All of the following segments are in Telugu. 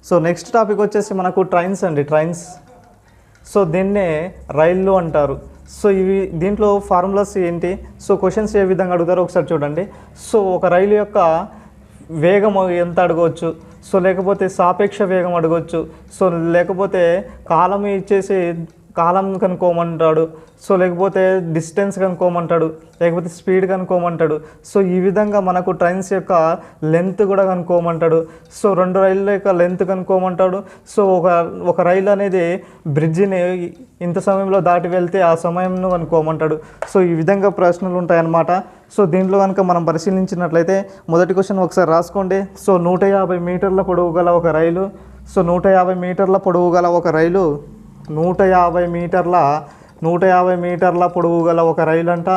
సో నెక్స్ట్ టాపిక్ వచ్చేసి మనకు ట్రైన్స్ అండి. ట్రైన్స్ సో దీన్నే రైళ్ళు అంటారు. సో ఇవి దీంట్లో ఫార్ములాస్ ఏంటి, సో క్వశ్చన్స్ ఏ విధంగా అడుగుతారో ఒకసారి చూడండి. సో ఒక రైలు యొక్క వేగం ఎంత అడగవచ్చు, సో లేకపోతే సాపేక్ష వేగం అడగవచ్చు, సో లేకపోతే కాలం ఇచ్చేసి కాలం కనుక్కోమంటాడు, సో లేకపోతే డిస్టెన్స్ కనుక్కోమంటాడు, లేకపోతే స్పీడ్ కనుక్కోమంటాడు. సో ఈ విధంగా మనకు ట్రైన్స్ యొక్క లెంత్ కూడా కనుక్కోమంటాడు. సో రెండు రైళ్ళ యొక్క లెంత్ కనుక్కోమంటాడు. సో ఒక రైలు అనేది బ్రిడ్జిని ఇంత సమయంలో దాటి వెళ్తే ఆ సమయంను కనుక్కోమంటాడు. సో ఈ విధంగా ప్రశ్నలు ఉంటాయన్నమాట. సో దీంట్లో కనుక మనం పరిశీలించినట్లయితే మొదటి క్వశ్చన్ ఒకసారి రాసుకోండి. సో 150 మీటర్ల పొడవు గల ఒక రైలు, సో 150 మీటర్ల పొడవు గల ఒక రైలు, 150 మీటర్ల పొడవు గల ఒక రైలు అంట.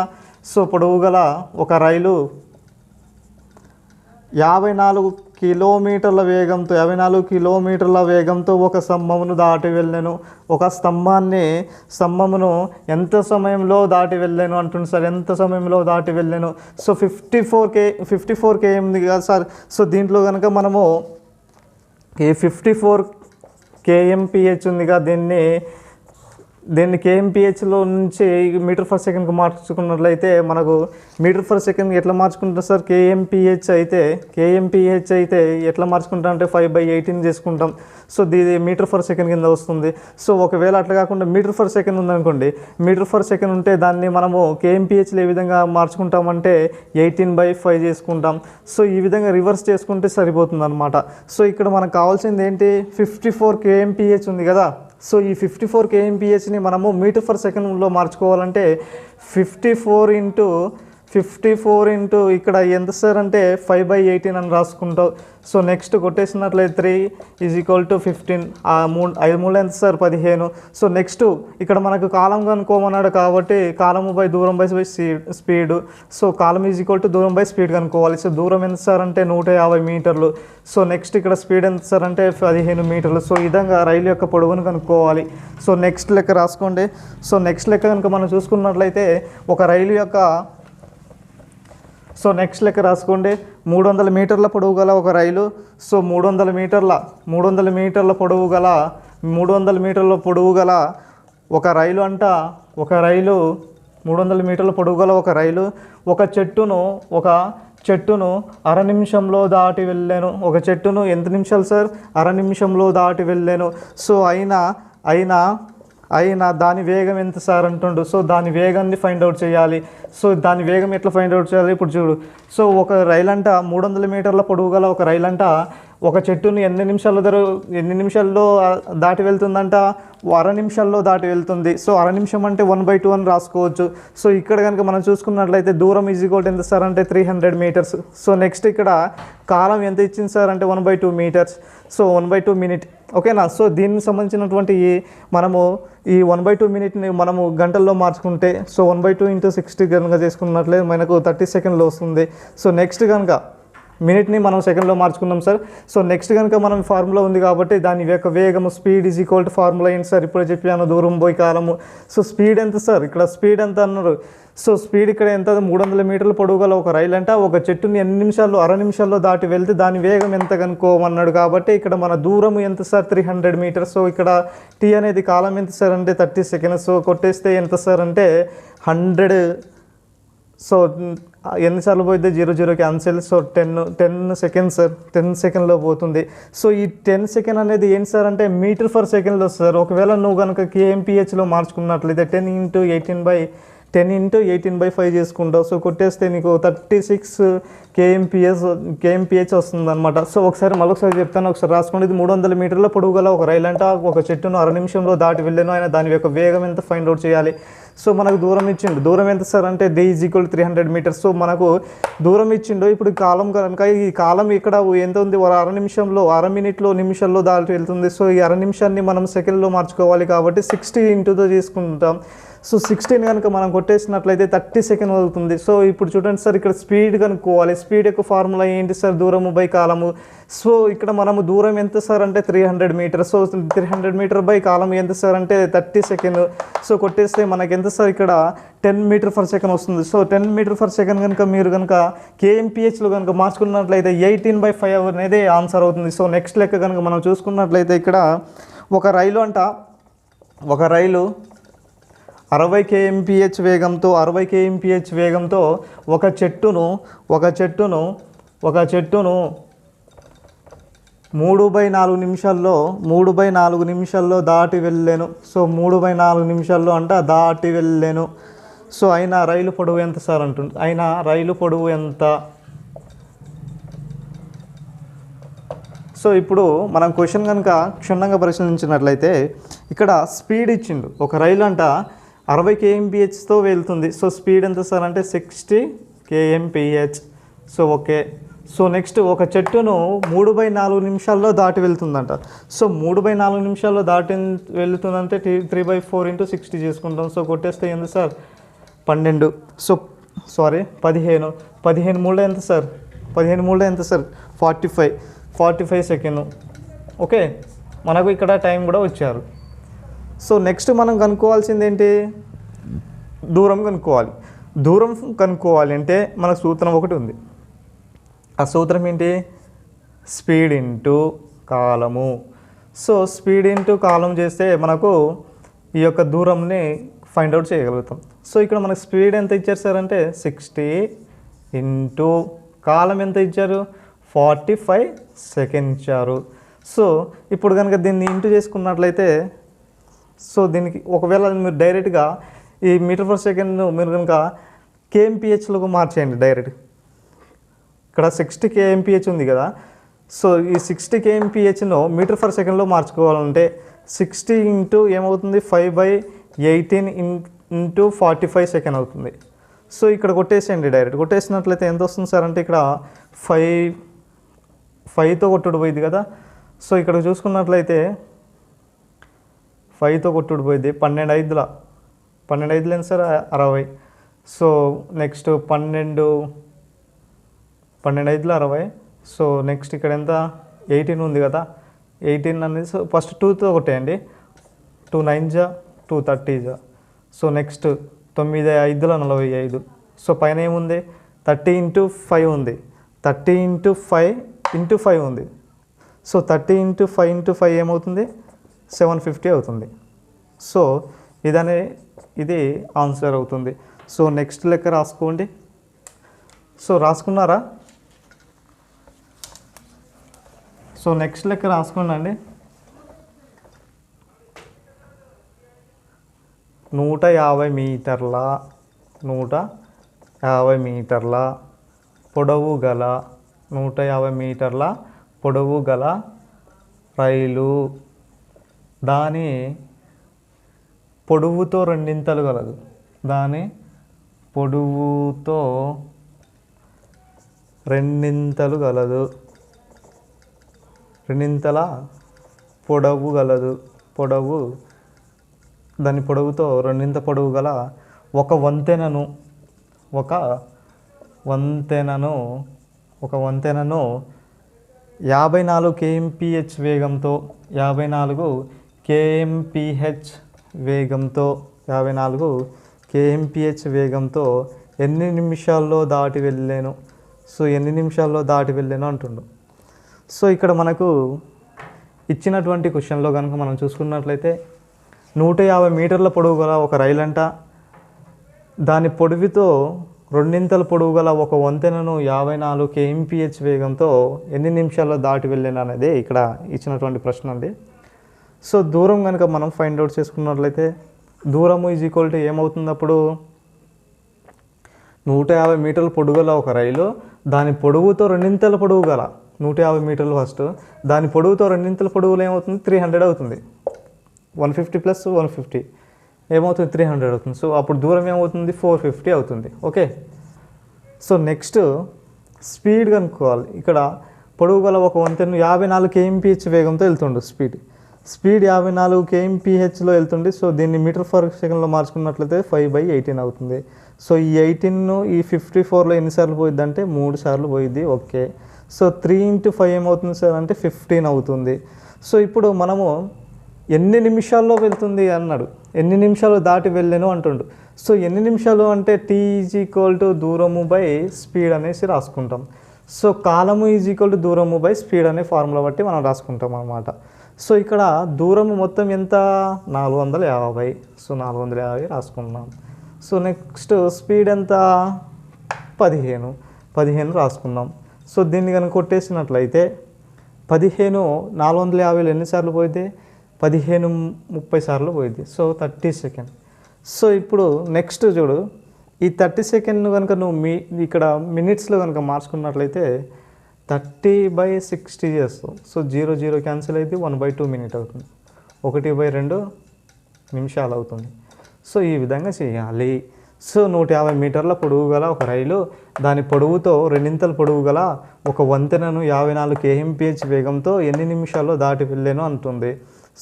సో పొడవు గల ఒక రైలు 54 కిలోమీటర్ల వేగంతో ఒక స్తంభమును దాటి వెళ్ళాను. ఒక స్తంభమును ఎంత సమయంలో దాటి వెళ్ళాను అంటుంది సార్. ఎంత సమయంలో దాటి వెళ్ళాను. సో 54 km కదా సార్. సో దీంట్లో కనుక మనము ఈ 54 kmph ఉందిగా, దీన్ని kmpHలో నుంచి మీటర్ పర్ సెకండ్కి మార్చుకున్నట్లయితే మనకు మీటర్ పర్ సెకండ్ ఎట్లా మార్చుకుంటాం సార్, kmph అయితే ఎట్లా మార్చుకుంటాం అంటే 5/18 చేసుకుంటాం. సో ఇది మీటర్ పర్ సెకండ్ కింద వస్తుంది. సో ఒకవేళ అట్లా కాకుండా మీటర్ పర్ సెకండ్ ఉందనుకోండి, మీటర్ పర్ సెకండ్ ఉంటే దాన్ని మనము kmpHలో ఏ విధంగా మార్చుకుంటామంటే 18/5 చేసుకుంటాం. సో ఈ విధంగా రివర్స్ చేసుకుంటే సరిపోతుంది అనమాట. సో ఇక్కడ మనకు కావాల్సింది ఏంటి, 54 kmph ఉంది కదా. సో ఈ 54 kmpHని మనము మీటర్ పర్ సెకండ్లో మార్చుకోవాలంటే 54 ఇంటూ ఇక్కడ ఎంత సార్ అంటే 5/18 అని రాసుకుంటావు. సో నెక్స్ట్ కొట్టేసినట్లయితే 3 = 15, 5 ఎంత సార్ 15. సో నెక్స్ట్ ఇక్కడ మనకు కాలం కనుక్కోమన్నాడు కాబట్టి కాలము బై దూరం బై స్పీడ్. సో కాలం దూరం బై స్పీడ్ కనుక్కోవాలి. సో దూరం ఎంత సార్ అంటే 150 మీటర్లు. సో నెక్స్ట్ ఇక్కడ స్పీడ్ ఎంత సార్ అంటే 15 మీటర్లు. సో ఈ విధంగా రైలు యొక్క పొడవును కనుక్కోవాలి. సో నెక్స్ట్ లెక్క రాసుకోండి. సో నెక్స్ట్ లెక్క కనుక మనం చూసుకున్నట్లయితే ఒక రైలు యొక్క 300 మీటర్ల పొడవు గల ఒక రైలు. సో 300 మీటర్ల పొడవు గల ఒక రైలు అంట. ఒక రైలు 300 మీటర్ల పొడవు గల ఒక రైలు ఒక చెట్టును అర నిమిషంలో దాటి వెళ్ళాను. ఒక చెట్టును ఎంత నిమిషాలు సార్, అర నిమిషంలో దాటి వెళ్ళాను. సో అయినా దాని వేగం ఎంత సార్ అంటుండు. సో దాని వేగాన్ని ఫైండ్ అవుట్ చేయాలి. సో దాని వేగం ఎట్లా ఫైండ్ అవుట్ చేయాలి ఇప్పుడు చూడు. సో ఒక రైలు అంట 300 మీటర్ల పొడవు గల ఒక రైలు అంట ఒక చెట్టుని ఎన్ని నిమిషాల్లో దాటి వెళ్తుందంట, అర నిమిషాల్లో దాటి వెళ్తుంది. సో అర నిమిషం అంటే 1/2 అని రాసుకోవచ్చు. సో ఇక్కడ కనుక మనం చూసుకున్నట్లయితే దూరం ఎంత సార్ అంటే 300 మీటర్స్. సో నెక్స్ట్ ఇక్కడ కాలం ఎంత ఇచ్చింది సార్ అంటే 1/2 మీటర్స్. సో 1/2 మినిట్, ఓకేనా. సో దీనికి సంబంధించినటువంటి మనము ఈ 1/2 మినిట్ని మనము గంటల్లో మార్చుకుంటే సో 1/2 × 60 కనుక చేసుకున్నట్లయితే మనకు 30 సెకండ్లు వస్తుంది. సో నెక్స్ట్ కనుక మినిట్ని మనం సెకండ్లో మార్చుకున్నాం సార్. సో నెక్స్ట్ కనుక మనం ఫార్ములా ఉంది కాబట్టి దాని యొక్క వేగము స్పీడ్ ఫార్ములా ఏంటి సార్ ఇప్పుడే చెప్పాను, దూరం పోయి కాలము. సో స్పీడ్ ఎంత సార్, ఇక్కడ స్పీడ్ ఎంత అన్నారు. సో స్పీడ్ ఇక్కడ ఎంత, 300 మీటర్ల పొడవు గల ఒక రైలు అంట ఒక చెట్టుని అర నిమిషాల్లో దాటి వెళ్తే దాని వేగం ఎంత కనుక్కోమన్నాడు. కాబట్టి ఇక్కడ మన దూరం ఎంత సార్ 300 మీటర్స్. సో ఇక్కడ టీ అనేది కాలం ఎంత సార్ అంటే 30 సెకండ్స్. సో కొట్టేస్తే ఎంత సార్ అంటే 100. సో ఎన్నిసార్లు పోతే 0 క్యాన్సిల్. సో 10 సెకండ్స్ సార్, 10 సెకండ్లో పోతుంది. సో ఈ 10 సెకండ్ అనేది ఏంటి సార్ అంటే మీటర్ పర్ సెకండ్లో వస్తుంది సార్. ఒకవేళ నువ్వు కనుక kmpHలో మార్చుకున్నట్లయితే 10 × 18/5 చేసుకుంటావు. సో కొట్టేస్తే నీకు 36 kmph వస్తుంది అనమాట. సో మరొకసారి చెప్తాను, ఒకసారి రాసుకోండి. ఇది 300 మీటర్ల పొడవు గల ఒక రైలు అంట ఒక చెట్టును అర నిమిషంలో దాటి వెళ్ళాను. ఆయన దాని యొక్క వేగం ఎంత ఫైండ్ అవుట్ చేయాలి. సో మనకు దూరం ఇచ్చిండు. దూరం ఎంత సార్ అంటే d = 300 మీటర్స్. సో మనకు దూరం ఇచ్చిండు. ఇప్పుడు కాలం కనుక ఈ కాలం ఇక్కడ ఎంత ఉంది, అర నిమిషంలో దాటి వెళ్తుంది. సో ఈ అర నిమిషాన్ని మనం సెకండ్లో మార్చుకోవాలి కాబట్టి 60 ఇంటూతో తీసుకుంటాం. సో 16 కనుక మనం కొట్టేసినట్లయితే 30 సెకండ్ అవుతుంది. సో ఇప్పుడు చూడండి సార్, ఇక్కడ స్పీడ్ కనుక్కోవాలి. స్పీడ్ యొక్క ఫార్ములా ఏంటి సార్, దూరము బై కాలము. సో ఇక్కడ మనము దూరం ఎంత సార్ అంటే 300 మీటర్. సో 300 మీటర్ బై కాలం ఎంత సార్ అంటే 30 సెకండ్. సో కొట్టేస్తే మనకి ఎంత ఎంత సార్ ఇక్కడ 10 మీటర్ పర్ సెకండ్ వస్తుంది. సో 10 మీటర్ పర్ సెకండ్ కనుక మీరు కనుక కేఎంపిహెచ్లో కనుక మార్చుకున్నట్లయితే 18/5 అనేది ఆన్సర్ అవుతుంది. సో నెక్స్ట్ లెక్క కనుక మనం చూసుకున్నట్లయితే ఇక్కడ ఒక రైలు 60 kmph వేగంతో ఒక చెట్టును 3/4 నిమిషాల్లో దాటి వెళ్ళాను. సో 3/4 నిమిషాల్లో దాటి వెళ్ళాను. సో అయినా రైలు పొడవు ఎంత సార్ అంటుంది. అయినా రైలు పొడవు ఎంత? సో ఇప్పుడు మనం క్వశ్చన్ కనుక క్షుణ్ణంగా పరిశీలించినట్లయితే ఇక్కడ స్పీడ్ ఇచ్చిండు. ఒక రైలు 60 kmphతో వెళ్తుంది. సో స్పీడ్ ఎంత సార్ అంటే 60 kmph. So okay. So next ఒక చెట్టును 3/4 నిమిషాల్లో దాటి వెళ్తుందంట. సో 3/4 నిమిషాల్లో దాటి వెళ్తుందంటే 3/4 × 60 చేసుకుంటాం. సో కొట్టేస్తే ఎంత సార్ 12. So sorry 15. 15 3 ఎంత సార్ 45 సెకండ్. ఓకే, మనకు ఇక్కడ టైం కూడా వచ్చారు. సో నెక్స్ట్ మనం కనుక్కోవాల్సింది ఏంటి? దూరం కనుక్కోవాలి అంటే మనకు సూత్రం ఒకటి ఉంది. ఆ సూత్రం ఏంటి? స్పీడ్ ఇంటూ కాలము. సో స్పీడ్ ఇంటూ కాలం చేస్తే మనకు ఈ యొక్క దూరంని ఫైండ్ అవుట్ చేయగలుగుతాం. సో ఇక్కడ మనకు స్పీడ్ ఎంత ఇచ్చారు సార్ అంటే 60 ఇంటూ కాలం ఎంత ఇచ్చారు? 45 సెకండ్ ఇచ్చారు. సో ఇప్పుడు కనుక దీన్ని ఇంటూ చేసుకున్నట్లయితే సో దీనికి ఒకవేళ మీరు డైరెక్ట్గా ఈ మీటర్ పర్ సెకండ్ మీరు కనుక కేఎంపిహెచ్లోకి మార్చేయండి డైరెక్ట్. ఇక్కడ 60 kmph ఉంది కదా. సో ఈ 60 kmpHను మీటర్ పర్ సెకండ్లో మార్చుకోవాలంటే 60 ఇంటూ ఏమవుతుంది 5/18 ఇంటూ 45 సెకండ్ అవుతుంది. సో ఇక్కడ కొట్టేసేయండి డైరెక్ట్. కొట్టేసినట్లయితే ఎంత వస్తుంది సార్ అంటే ఇక్కడ 5తో కొట్టుడు పోయింది కదా. సో ఇక్కడ చూసుకున్నట్లయితే 5తో కొట్టుడు పోయింది. 12 5 ఎంత sir 60. So next 12 5 60. So next ఇక్కడ ఎంత 18 ఉంది కదా. 18 అనేది సో ఫస్ట్ 2తో కొట్టేయండి. 2 9 2 30. So next 9 5 45. సో పైన ఏముంది 30 × 5 ఉంది. 30 × 5 ఉంది. సో 30 × 5 × 5 ఏమవుతుంది 750 అవుతుంది. సో ఇది ఆన్సర్ అవుతుంది. సో నెక్స్ట్ లెక్క రాసుకోండి. సో రాసుకున్నారా? సో నెక్స్ట్ లెక్క రాసుకోండి. 150 మీటర్ల పొడవు గల 150 మీటర్ల పొడవు గల రైలు దాని పొడవుతో రెండింతలు గలదు. దాని పొడవుతో రెండింతల పొడవు గలదు. దాని పొడవుతో రెండింత పొడవు గల ఒక వంతెనను 54 kmph వేగంతో 54 kmph వేగంతో ఎన్ని నిమిషాల్లో దాటి వెళ్ళాను? సో ఎన్ని నిమిషాల్లో దాటి వెళ్ళాను అంటుండు. సో ఇక్కడ మనకు ఇచ్చినటువంటి క్వశ్చన్లో కనుక మనం చూసుకున్నట్లయితే 150 మీటర్ల పొడవు గల ఒక రైలు దాని పొడవుతో రెండింతల పొడవు గల ఒక వంతెనను 54 kmph వేగంతో ఎన్ని నిమిషాల్లో దాటి వెళ్ళాను అనేది ఇక్కడ ఇచ్చినటువంటి ప్రశ్న అండి. సో దూరం కనుక మనం ఫైండ్ అవుట్ చేసుకున్నట్లయితే దూరము ఈజ్ ఈక్వల్ టు ఏమవుతుంది అప్పుడు 150 మీటర్ల పొడవు గల ఒక రైలు దాని పొడవుతో రెండింతల పొడవు గల 150 మీటర్లు ఫస్ట్ దాని పొడవుతో రెండింతల పొడవులు ఏమవుతుంది 300 అవుతుంది. 150 + 150 ఏమవుతుంది 300 అవుతుంది. సో అప్పుడు దూరం ఏమవుతుంది 450 అవుతుంది. ఓకే. సో నెక్స్ట్ స్పీడ్ కనుక్కోవాలి. ఇక్కడ పొడవు గల ఒక వంతెన 54 kmph వేగంతో వెళ్తుండు. స్పీడ్ 54 kmphలో వెళ్తుంది. సో దీన్ని మీటర్ పర్ సెకండ్లో మార్చుకున్నట్లయితే 5/18 అవుతుంది. సో ఈ 18 ఈ 54లో ఎన్నిసార్లు పోయిద్ది అంటే 3 సార్లు పోయిద్ది. ఓకే. సో 3 × 5 ఏమవుతుంది సార్ అంటే 15 అవుతుంది. సో ఇప్పుడు మనము ఎన్ని నిమిషాల్లో వెళ్తుంది అన్నాడు. ఎన్ని నిమిషాలు దాటి వెళ్ళాను అంటుండు. సో ఎన్ని నిమిషాలు అంటే టీ ఈజ్ ఈక్వల్ టు దూరము బై స్పీడ్ అనేసి రాసుకుంటాం. సో కాలము ఈజ్ ఈక్వల్ టు దూరము బై స్పీడ్ అనే ఫార్ములా బట్టి మనం రాసుకుంటాం అన్నమాట. సో ఇక్కడ దూరము మొత్తం ఎంత 450. సో 450 రాసుకున్నాం. సో నెక్స్ట్ స్పీడ్ ఎంత 15 రాసుకున్నాం. సో దీన్ని కనుక కొట్టేసినట్లయితే 15 450 ఎన్నిసార్లు పోయింది, 15 30 సార్లు పోయింది. So 30 second. సో ఇప్పుడు నెక్స్ట్ చూడు, ఈ 30 సెకండ్ కనుక నువ్వు ఇక్కడ మినిట్స్లో కనుక మార్చుకున్నట్లయితే 30/60 చేస్తావు. సో 0 క్యాన్సిల్ అయితే 1/2 మినిట్ అవుతుంది, 1/2 నిమిషాలు అవుతుంది. సో ఈ విధంగా చేయాలి. సో 150 మీటర్ల పొడవు గల ఒక రైలు దాని పొడవుతో రెండింతల పొడవు గల ఒక వంతెనను 54 kmph వేగంతో ఎన్ని నిమిషాల్లో దాటి వెళ్ళాను అంటుంది.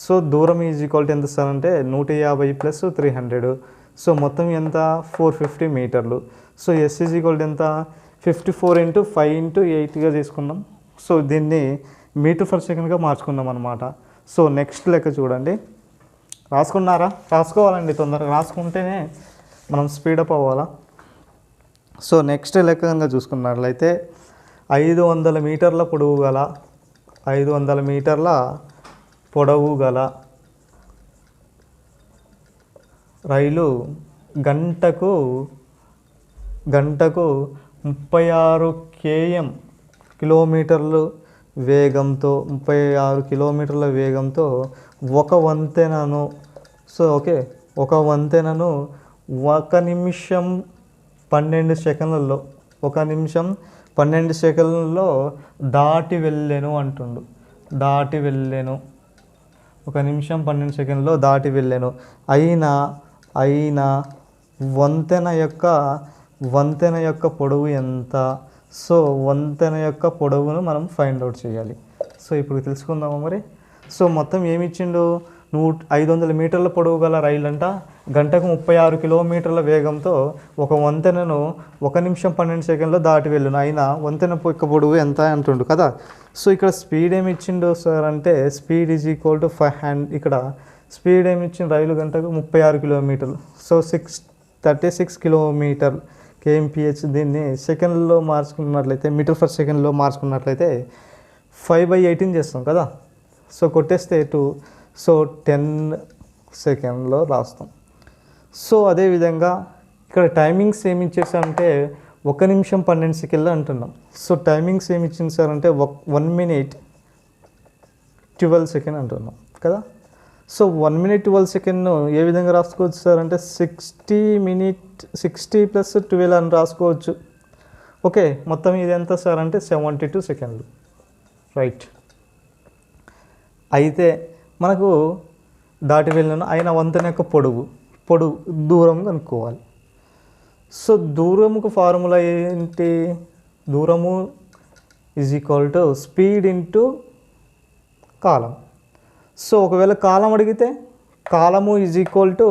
సో దూరం ఈజ్ ఈక్వల్ టు ఎంత సార్ అంటే 150 + 300. సో మొత్తం ఎంత 450 మీటర్లు. So S is equal to ఎంత 54 × 5 × 8గా తీసుకున్నాం. సో దీన్ని మీటర్ పర్ సెకండ్గా మార్చుకున్నాం అనమాట. సో నెక్స్ట్ లెక్క చూడండి, రాసుకున్నారా? రాసుకోవాలండి, తొందరగా రాసుకుంటేనే మనం స్పీడప్ అవ్వాలా. సో నెక్స్ట్ లెక్క కనుక చూసుకున్నట్లయితే 500 మీటర్ల పొడవు గల 500 మీటర్ల పొడవు గల రైలు గంటకు 36 కిలోమీటర్ల వేగంతో 36 కిలోమీటర్ల వేగంతో ఒక వంతెనను ఒక వంతెనను 1 నిమిషం 12 సెకండ్లలో 1 నిమిషం 12 సెకండ్లలో దాటి వెళ్ళాను అంటుండు. దాటి వెళ్ళాను 1 నిమిషం 12 సెకండ్లో దాటి వెళ్ళాను. అయినా వంతెన యొక్క పొడవు ఎంత? సో వంతెన యొక్క పొడవును మనం ఫైండ్ అవుట్ చేయాలి. సో ఇప్పుడు తెలుసుకుందామా మరి. సో మొత్తం ఏమి ఇచ్చిండు, 500 మీటర్ల పొడవు గల రైలు అంట గంటకు 36 కిలోమీటర్ల వేగంతో ఒక వంతెనను 1 నిమిషం 12 సెకండ్లో దాటి వెళ్ళను. అయినా వంతెన యొక్క పొడవు ఎంత అంటుండు కదా. సో ఇక్కడ స్పీడ్ ఏమి ఇచ్చిండు సార్ అంటే స్పీడ్ ఈజ్ ఈక్వల్ టు 500. ఇక్కడ స్పీడ్ ఏమి ఇచ్చిండు, రైలు గంటకు 36 కిలోమీటర్లు. So 36 kilometre kmph. దీన్ని సెకండ్లో మార్చుకున్నట్లయితే మీటర్ పర్ సెకండ్లో మార్చుకున్నట్లయితే 5/18 చేస్తాం కదా. సో కొట్టేస్తే 2. సో 10 సెకండ్లో రాస్తాం. సో అదేవిధంగా ఇక్కడ టైమింగ్స్ ఏమి ఇచ్చేసారంటే 1 నిమిషం 12 సెకండ్లు అంటున్నాం. సో టైమింగ్స్ ఏమి ఇచ్చింది సార్ అంటే 1 minute 12 సెకండ్ అంటున్నాం కదా. సో 1 minute 12 సెకండ్ను ఏ విధంగా రాసుకోవచ్చు సార్ అంటే 60 + 12 అని రాసుకోవచ్చు. ఓకే, మొత్తం ఇది ఎంత సార్ అంటే 72 సెకండ్లు. రైట్. అయితే మనకు దాటి వెళ్ళిన అయిన వంతెన యొక్క పొడవు దూరం కనుక్కోవాలి. సో దూరముకు ఫార్ములా ఏంటి, దూరము is equal to speed into column. So ఒకవేళ కాలం అడిగితే కాలము ఈజ్ ఈక్వల్ టు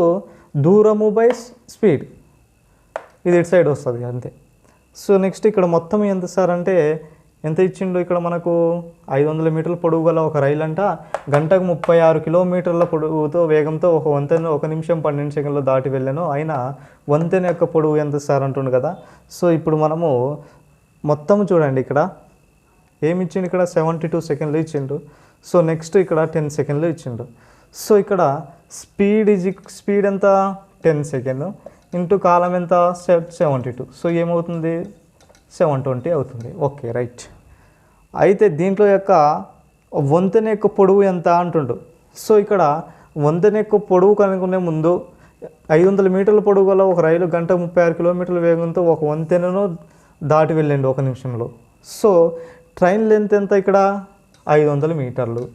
దూరము బై స్పీడ్, ఇది ఇటు సైడ్ వస్తుంది అంతే. సో నెక్స్ట్ ఇక్కడ మొత్తం ఎంత సార్ అంటే ఎంత ఇచ్చిండు, ఇక్కడ మనకు 500 మీటర్ల పొడవు గల ఒక రైలు అంట గంటకు 36 కిలోమీటర్ల పొడవుతో వేగంతో ఒక వంతెన 1 నిమిషం 12 సెకండ్లో దాటి వెళ్ళాను. అయినా వంతెన యొక్క పొడవు ఎంత సార్ అంటుండు కదా. సో ఇప్పుడు మనము మొత్తం చూడండి, ఇక్కడ ఏమి ఇచ్చిండు, ఇక్కడ 72 సెకండ్లు ఇచ్చిండు. సో నెక్స్ట్ ఇక్కడ 10 సెకండ్లు ఇచ్చిండు. సో ఇక్కడ స్పీడ్ ఎంత 10 సెకండ్ ఇంటూ కాలం ఎంత 72. సో ఏమవుతుంది 720 అవుతుంది. Okay, right. అయితే దీంట్లో యొక్క వంతెన యొక్క పొడవు ఎంత అంటుండు. సో ఇక్కడ వంతెన యొక్క పొడవు కనుక్కునే ముందు 500 మీటర్ల పొడవు గల ఒక రైలు గంటకు 36 కిలోమీటర్ల వేగంతో ఒక వంతెనను దాటి వెళ్ళండి 1 నిమిషంలో. సో ట్రైన్ లెంత్ ఎంత ఇక్కడ 500 మీటర్లు.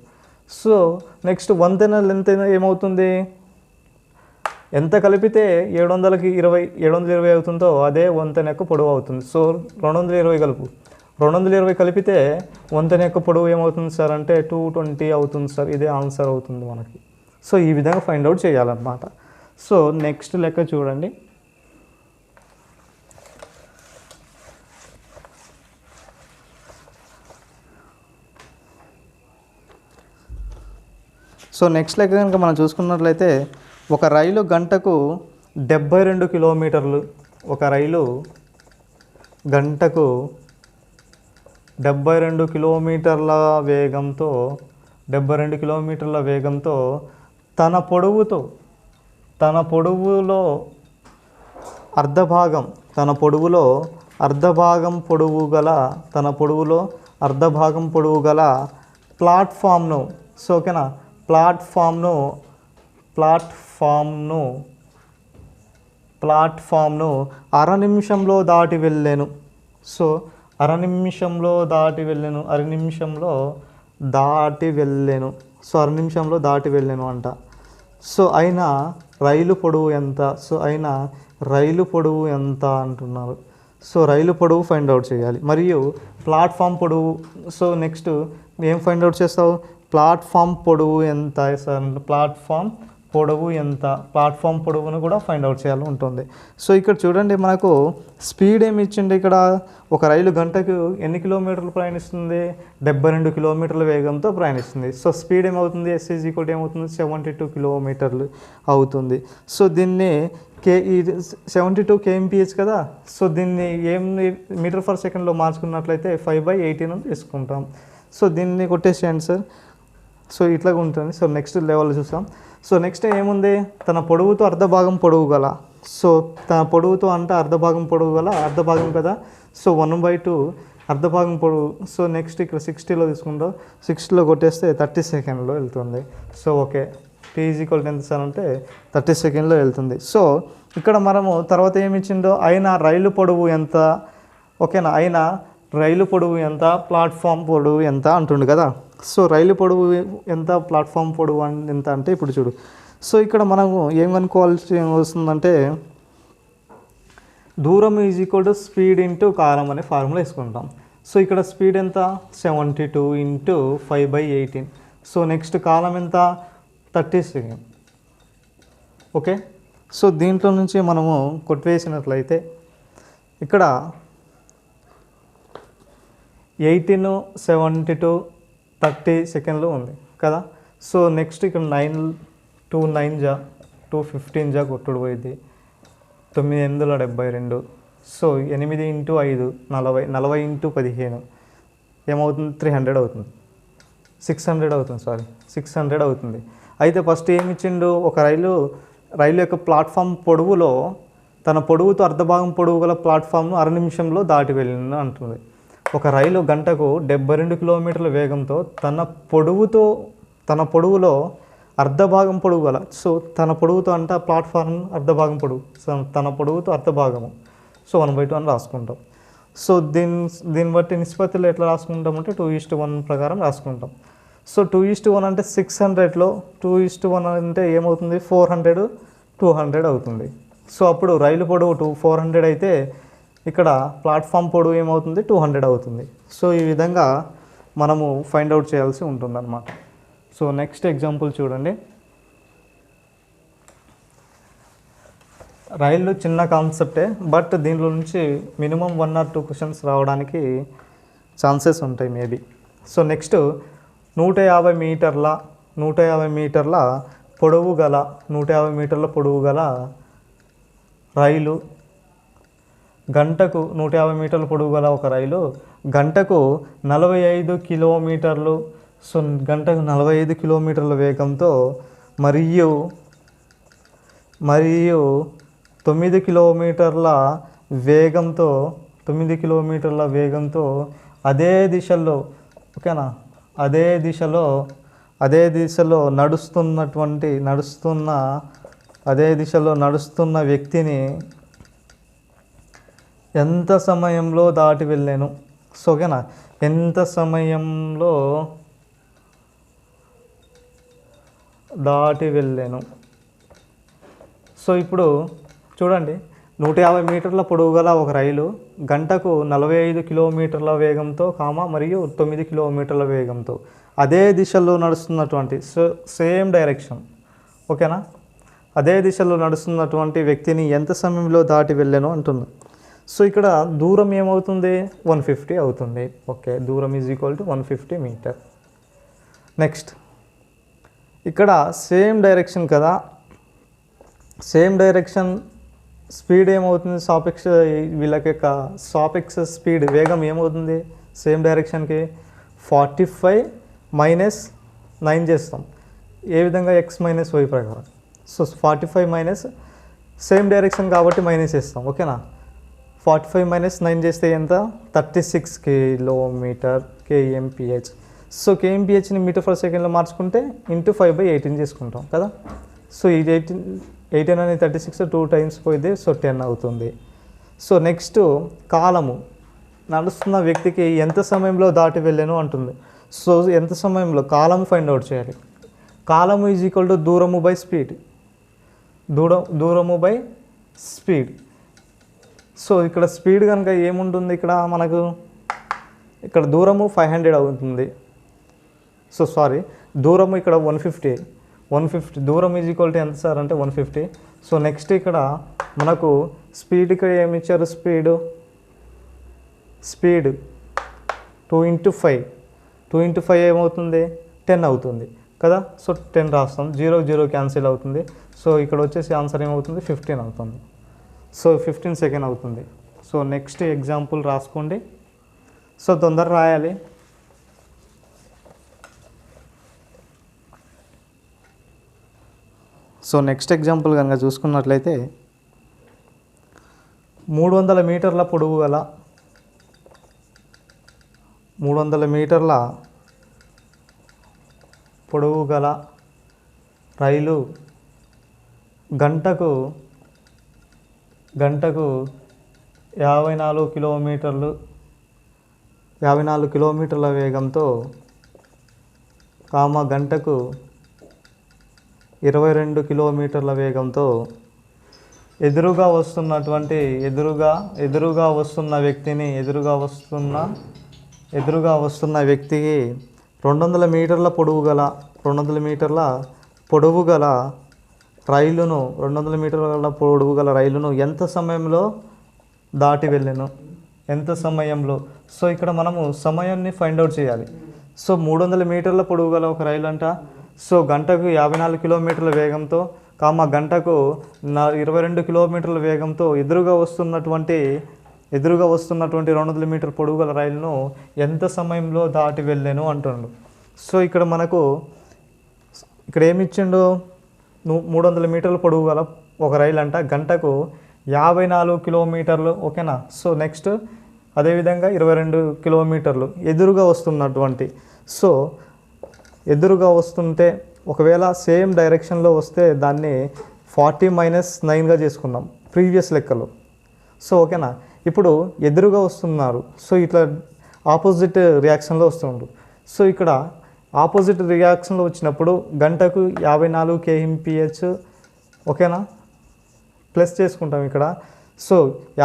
సో నెక్స్ట్ వంతెన లెంత్ ఏమవుతుంది, ఎంత కలిపితే 720 అవుతుందో అదే వంతెన యొక్క పొడవు అవుతుంది. సో 220 కలిపితే వంతెన యొక్క పొడవు ఏమవుతుంది సార్ అంటే 220 అవుతుంది సార్. ఇదే ఆన్సర్ అవుతుంది మనకి. సో ఈ విధంగా ఫైండ్ అవుట్ చేయాలన్నమాట. సో నెక్స్ట్ లెక్క చూడండి, సో నెక్స్ట్ లెక్క కనుక మనం చూసుకున్నట్లయితే ఒక రైలు గంటకు 72 కిలోమీటర్లు, ఒక రైలు గంటకు 72 కిలోమీటర్ల వేగంతో 72 కిలోమీటర్ల వేగంతో తన పొడవులో అర్ధభాగం పొడవు గల ప్లాట్ఫామ్ను, సో ఓకేనా, ప్లాట్ఫామ్ను అర నిమిషంలో దాటి వెళ్ళాను. సో అర నిమిషంలో దాటి వెళ్ళాను అంట. సో అయినా రైలు పొడవు ఎంత అంటున్నారు. సో రైలు పొడవు ఫైండ్ అవుట్ చేయాలి మరియు ప్లాట్ఫామ్ పొడవు. సో నెక్స్ట్ ఏం ఫైండ్ అవుట్ చేస్తావు, ప్లాట్ఫామ్ పొడవు ఎంత సార్, ప్లాట్ఫామ్ పొడవును కూడా ఫైండ్ అవుట్ చేయాలి ఉంటుంది. సో ఇక్కడ చూడండి, మనకు స్పీడ్ ఏమి ఇచ్చింది ఇక్కడ, ఒక రైలు గంటకు ఎన్ని కిలోమీటర్లు ప్రయాణిస్తుంది, 72 కిలోమీటర్ల వేగంతో ప్రయాణిస్తుంది. సో స్పీడ్ ఏమవుతుంది, ఎస్ ఈక్వల్ ఏమవుతుంది, 72 కిలోమీటర్లు అవుతుంది. సో దీన్ని 72 kmph కదా. సో దీన్ని మీటర్ పర్ సెకండ్లో మార్చుకున్నట్లయితే 5/18 తీసుకుంటాం. సో దీన్ని కొట్టేసేయండి సార్. సో ఇట్లాగ ఉంటుంది. సో నెక్స్ట్ లెవెల్ చూసాం. సో నెక్స్ట్ ఏముంది, తన పొడవుతో అర్ధభాగం పొడవు గల. సో తన పొడవుతో అంటే అర్ధభాగం కదా. సో 1/2 అర్ధభాగం పొడవు. సో నెక్స్ట్ ఇక్కడ 60లో తీసుకుంటాం. 60లో కొట్టేస్తే 30 సెకండ్లో వెళ్తుంది. సో ఓకే, T = ఎంత సార్ అంటే 30 సెకండ్లో వెళ్తుంది. సో ఇక్కడ మనము తర్వాత ఏమి ఇచ్చిందో, అయినా రైలు పొడవు ఎంత, ఓకేనా, అయినా రైలు పొడవు ఎంత, ప్లాట్ఫామ్ పొడవు ఎంత అంటుండు కదా. సో రైలు పొడవు ఎంత, ప్లాట్ఫామ్ పొడవు ఎంత అంటే ఇప్పుడు చూడు. సో ఇక్కడ మనము ఏం కనుక్కోవాల్సి వస్తుందంటే, దూరం = స్పీడ్ ఇంటూ కాలం అనే ఫార్ములా వేసుకుంటాం. సో ఇక్కడ స్పీడ్ ఎంత, 72 × 5/18. సో నెక్స్ట్ కాలం ఎంత, 30 సెకండ్. ఓకే, సో దీంట్లో నుంచి మనము కొట్టివేసినట్లయితే ఇక్కడ 18, 72, 30 సెకండ్లు ఉంది కదా. సో నెక్స్ట్ ఇక్కడ 2 9 215 కొట్టుడు పోయింది, 9 8 72. సో 8 × 5 40, 40 × 15 ఏమవుతుంది, 300 అవుతుంది, 600 అవుతుంది, 600 అవుతుంది. అయితే ఫస్ట్ ఏమి ఇచ్చిండు, ఒక రైలు యొక్క ప్లాట్ఫామ్ పొడవులో తన పొడవుతో అర్ధభాగం పొడవు గల ప్లాట్ఫామ్ను అర నిమిషంలో దాటి వెళ్ళింది అంటుంది. ఒక రైలు గంటకు 72 కిలోమీటర్ల వేగంతో తన పొడవులో అర్ధభాగం పొడవు గల. సో తన పొడవుతో అంటే ప్లాట్ఫామ్ అర్ధభాగం పొడవు, సో తన పొడవుతో అర్ధభాగము. సో 1/2 అని రాసుకుంటాం. సో దీన్ని బట్టి నిష్పత్తిలో ఎట్లా రాసుకుంటామంటే 2:1 ప్రకారం రాసుకుంటాం. సో 2:1 అంటే 600లో 2:1 అంటే ఏమవుతుంది, 400, 200 అవుతుంది. సో అప్పుడు రైలు పొడవు 400 అయితే ఇక్కడ ప్లాట్ఫామ్ పొడవు ఏమవుతుంది, 200 అవుతుంది. సో ఈ విధంగా మనము ఫైండ్ అవుట్ చేయాల్సి ఉంటుందన్నమాట. సో నెక్స్ట్ ఎగ్జాంపుల్ చూడండి. రైలు చిన్న కాన్సెప్టే, బట్ దీంట్లో నుంచి మినిమం 1 or 2 క్వశ్చన్స్ రావడానికి ఛాన్సెస్ ఉంటాయి మేబీ. సో నెక్స్ట్ 150 మీటర్ల పొడవు గల రైలు గంటకు 150 మీటర్ల పొడవు గల ఒక రైలు గంటకు 45 కిలోమీటర్లు. సో గంటకు 45 కిలోమీటర్ల వేగంతో మరియు 9 కిలోమీటర్ల వేగంతో అదే దిశలో, ఓకేనా, అదే దిశలో నడుస్తున్న వ్యక్తిని ఎంత సమయంలో దాటి వెళ్ళాను. సో ఓకేనా, ఎంత సమయంలో దాటి వెళ్ళాను. సో ఇప్పుడు చూడండి, 150 మీటర్ల పొడవు గల ఒక రైలు గంటకు 45 కిలోమీటర్ల వేగంతో మరియు 9 కిలోమీటర్ల వేగంతో అదే దిశలో నడుస్తున్నటువంటి, సో సేమ్ డైరెక్షన్, ఓకేనా, అదే దిశలో నడుస్తున్నటువంటి వ్యక్తిని ఎంత సమయంలో దాటి వెళ్ళాను అంటున్నా. సో ఇక్కడ దూరం ఏమవుతుంది, 150 అవుతుంది. ఓకే, దూరం = 150 మీటర్. నెక్స్ట్ ఇక్కడ సేమ్ డైరెక్షన్ కదా, సేమ్ డైరెక్షన్ స్పీడ్ ఏమవుతుంది, సాపెక్స్ వీళ్ళకి యొక్క సాపెక్స్ స్పీడ్ వేగం ఏమవుతుంది సేమ్ డైరెక్షన్కి 45 మైనస్ 9 చేస్తాం. ఏ విధంగా x మైనస్ y ప్రకారం. సో 45 మైనస్ సేమ్ డైరెక్షన్ కాబట్టి మైనస్ చేస్తాం. ఓకేనా. 45 మైనస్ 9 చేస్తే ఎంత 36 కిలోమీటర్ kmph. సో kmpHని మీటర్ పర్ సెకండ్లో మార్చుకుంటే ఇంటూ 5/18 చేసుకుంటాం కదా. సో ఇది 18 అని 36 2 టైమ్స్ పోయింది. సో 10 అవుతుంది. సో నెక్స్ట్ కాలము నడుస్తున్న వ్యక్తికి ఎంత సమయంలో దాటి వెళ్ళాను అంటుంది. సో ఎంత సమయంలో కాలం ఫైండ్ అవుట్ చేయాలి. కాలము ఈజ్ ఈక్వల్ టు దూరము బై స్పీడ్, దూరము బై స్పీడ్. సో ఇక్కడ స్పీడ్ కనుక ఏముంటుంది ఇక్కడ మనకు, ఇక్కడ దూరము 500 అవుతుంది. సో సారీ దూరము ఇక్కడ 150 దూరం ఈజ్ ఈక్వల్ టు ఎంత సార్ అంటే 150. సో నెక్స్ట్ ఇక్కడ మనకు స్పీడ్ ఇక్కడ ఏమి ఇచ్చారు, స్పీడ్ 2 × 5 2 × 5 ఏమవుతుంది 10 అవుతుంది కదా. సో 10 రాస్తాం, 0 0 క్యాన్సిల్ అవుతుంది. సో ఇక్కడ వచ్చేసి ఆన్సర్ ఏమవుతుంది 15 అవుతుంది. సో 15 సెకండ్ అవుతుంది. సో నెక్స్ట్ ఎగ్జాంపుల్ రాసుకోండి. సో తొందర రాయాలి. సో నెక్స్ట్ ఎగ్జాంపుల్ కనుక చూసుకున్నట్లయితే 300 మీటర్ల పొడవు గల 300 మీటర్ల పొడవు గల రైలు గంటకు 54 కిలోమీటర్ల వేగంతో గంటకు 22 కిలోమీటర్ల వేగంతో ఎదురుగా వస్తున్న వ్యక్తికి 200 మీటర్ల పొడవు గల రైలును ఎంత సమయంలో దాటి వెళ్ళెను, ఎంత సమయంలో. సో ఇక్కడ మనము సమయాన్ని ఫైండ్ అవుట్ చేయాలి. సో 300 మీటర్ల పొడవు గల ఒక రైలు అంట. సో గంటకు 54 కిలోమీటర్ల వేగంతో గంటకు 22 కిలోమీటర్ల వేగంతో ఎదురుగా వస్తున్నటువంటి 200 మీటర్ పొడవు గల రైలును ఎంత సమయంలో దాటి వెళ్ళాను అంటుండు. సో ఇక్కడ మనకు ఇక్కడ ఏమి ఇచ్చిండు, 300 మీటర్ల పొడవు గల ఒక రైలు అంట, గంటకు 54 కిలోమీటర్లు. ఓకేనా. సో నెక్స్ట్ అదేవిధంగా 22 కిలోమీటర్లు ఎదురుగా వస్తున్నటువంటి. సో ఎదురుగా వస్తుంటే ఒకవేళ సేమ్ డైరెక్షన్లో వస్తే దాన్ని 40 మైనస్ 9గా చేసుకున్నాం ప్రీవియస్ లెక్కలో. సో ఓకేనా. ఇప్పుడు ఎదురుగా వస్తున్నారు. సో ఇట్లా ఆపోజిట్ రియాక్షన్లో వస్తుండ్రు. సో ఇక్కడ ఆపోజిట్ రియాక్షన్లో వచ్చినప్పుడు గంటకు 54 kmph. ఓకేనా. ప్లస్ చేసుకుంటాం ఇక్కడ. సో